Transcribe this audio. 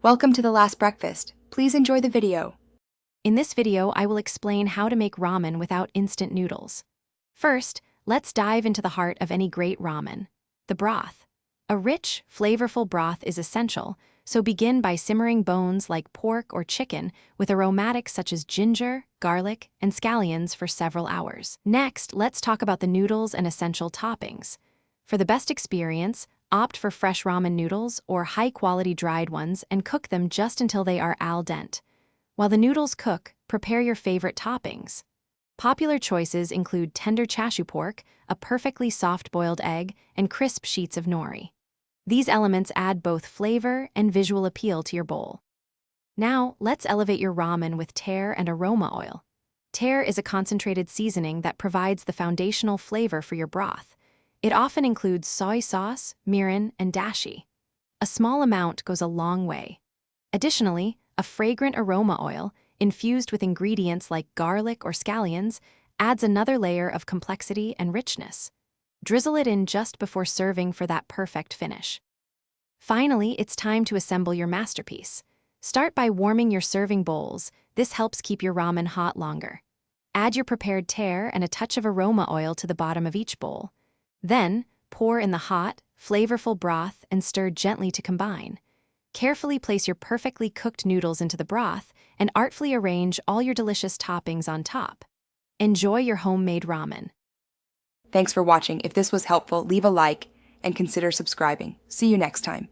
Welcome to the last breakfast. Please enjoy the video. In this video, I will explain how to make ramen without instant noodles. First, let's dive into the heart of any great ramen, the broth. A rich, flavorful broth is essential, so begin by simmering bones like pork or chicken with aromatics such as ginger, garlic, and scallions for several hours. Next, let's talk about the noodles and essential toppings. For the best experience, opt for fresh ramen noodles or high-quality dried ones and cook them just until they are al dente. While the noodles cook, prepare your favorite toppings. Popular choices include tender chashu pork, a perfectly soft-boiled egg, and crisp sheets of nori. These elements add both flavor and visual appeal to your bowl. Now, let's elevate your ramen with tar and aroma oil. Tar is a concentrated seasoning that provides the foundational flavor for your broth. It often includes soy sauce, mirin, and dashi. A small amount goes a long way. Additionally, a fragrant aroma oil, infused with ingredients like garlic or scallions, adds another layer of complexity and richness. Drizzle it in just before serving for that perfect finish. Finally, it's time to assemble your masterpiece. Start by warming your serving bowls. This helps keep your ramen hot longer. Add your prepared tar and a touch of aroma oil to the bottom of each bowl. Then, pour in the hot, flavorful broth and stir gently to combine. Carefully place your perfectly cooked noodles into the broth and artfully arrange all your delicious toppings on top. Enjoy your homemade ramen. Thanks for watching. If this was helpful, leave a like and consider subscribing. See you next time.